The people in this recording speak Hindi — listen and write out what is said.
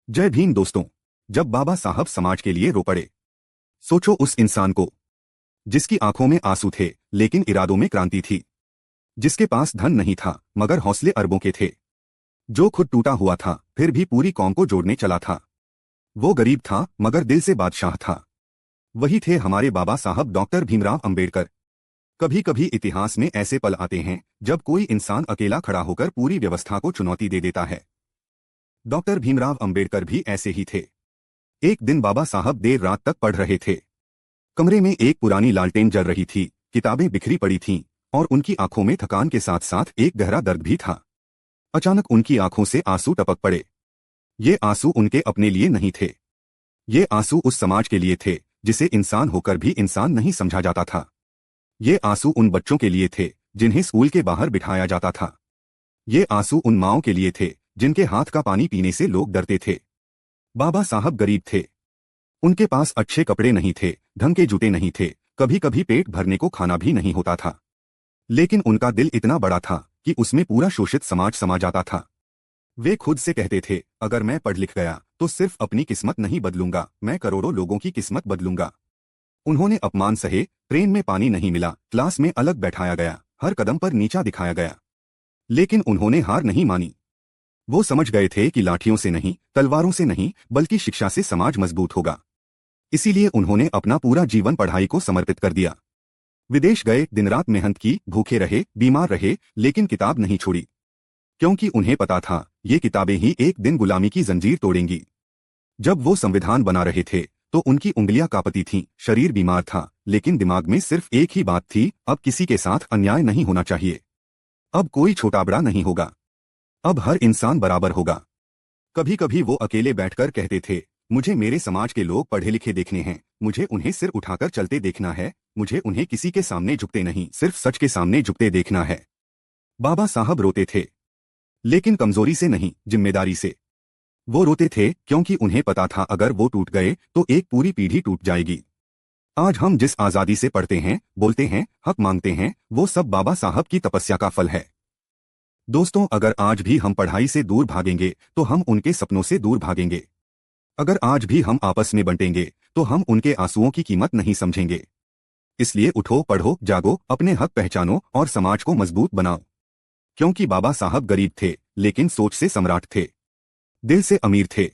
जय भीम दोस्तों। जब बाबा साहब समाज के लिए रो पड़े, सोचो उस इंसान को जिसकी आंखों में आंसू थे लेकिन इरादों में क्रांति थी, जिसके पास धन नहीं था मगर हौसले अरबों के थे, जो खुद टूटा हुआ था फिर भी पूरी कौम को जोड़ने चला था। वो गरीब था मगर दिल से बादशाह था। वही थे हमारे बाबा साहब डॉक्टर भीमराव अंबेडकर। कभी कभी इतिहास में ऐसे पल आते हैं जब कोई इंसान अकेला खड़ा होकर पूरी व्यवस्था को चुनौती दे देता है। डॉक्टर भीमराव अंबेडकर भी ऐसे ही थे। एक दिन बाबा साहब देर रात तक पढ़ रहे थे। कमरे में एक पुरानी लालटेन जल रही थी, किताबें बिखरी पड़ी थीं और उनकी आंखों में थकान के साथ साथ एक गहरा दर्द भी था। अचानक उनकी आंखों से आंसू टपक पड़े। ये आंसू उनके अपने लिए नहीं थे, ये आंसू उस समाज के लिए थे जिसे इंसान होकर भी इंसान नहीं समझा जाता था। ये आंसू उन बच्चों के लिए थे जिन्हें स्कूल के बाहर बिठाया जाता था। ये आंसू उन माँओं के लिए थे जिनके हाथ का पानी पीने से लोग डरते थे। बाबा साहब गरीब थे, उनके पास अच्छे कपड़े नहीं थे, ढंग के जूते नहीं थे, कभी कभी पेट भरने को खाना भी नहीं होता था। लेकिन उनका दिल इतना बड़ा था कि उसमें पूरा शोषित समाज समा जाता था। वे खुद से कहते थे, अगर मैं पढ़ लिख गया तो सिर्फ अपनी किस्मत नहीं बदलूंगा, मैं करोड़ों लोगों की किस्मत बदलूंगा। उन्होंने अपमान सहे, ट्रेन में पानी नहीं मिला, क्लास में अलग बैठाया गया, हर कदम पर नीचा दिखाया गया, लेकिन उन्होंने हार नहीं मानी। वो समझ गए थे कि लाठियों से नहीं, तलवारों से नहीं, बल्कि शिक्षा से समाज मजबूत होगा। इसीलिए उन्होंने अपना पूरा जीवन पढ़ाई को समर्पित कर दिया। विदेश गए, दिन रात मेहनत की, भूखे रहे, बीमार रहे, लेकिन किताब नहीं छोड़ी, क्योंकि उन्हें पता था ये किताबें ही एक दिन गुलामी की जंजीर तोड़ेंगी। जब वो संविधान बना रहे थे तो उनकी उंगलियां कांपती थीं, शरीर बीमार था, लेकिन दिमाग में सिर्फ एक ही बात थी, अब किसी के साथ अन्याय नहीं होना चाहिए। अब कोई छोटा बड़ा नहीं होगा, अब हर इंसान बराबर होगा। कभी कभी वो अकेले बैठकर कहते थे, मुझे मेरे समाज के लोग पढ़े लिखे देखने हैं, मुझे उन्हें सिर उठाकर चलते देखना है, मुझे उन्हें किसी के सामने झुकते नहीं, सिर्फ सच के सामने झुकते देखना है। बाबा साहब रोते थे, लेकिन कमजोरी से नहीं, जिम्मेदारी से। वो रोते थे क्योंकि उन्हें पता था अगर वो टूट गए तो एक पूरी पीढ़ी टूट जाएगी। आज हम जिस आजादी से पढ़ते हैं, बोलते हैं, हक मांगते हैं, वो सब बाबा साहब की तपस्या का फल है। दोस्तों, अगर आज भी हम पढ़ाई से दूर भागेंगे तो हम उनके सपनों से दूर भागेंगे। अगर आज भी हम आपस में बंटेंगे तो हम उनके आंसुओं की कीमत नहीं समझेंगे। इसलिए उठो, पढ़ो, जागो, अपने हक पहचानो और समाज को मजबूत बनाओ। क्योंकि बाबा साहब गरीब थे लेकिन सोच से सम्राट थे, दिल से अमीर थे।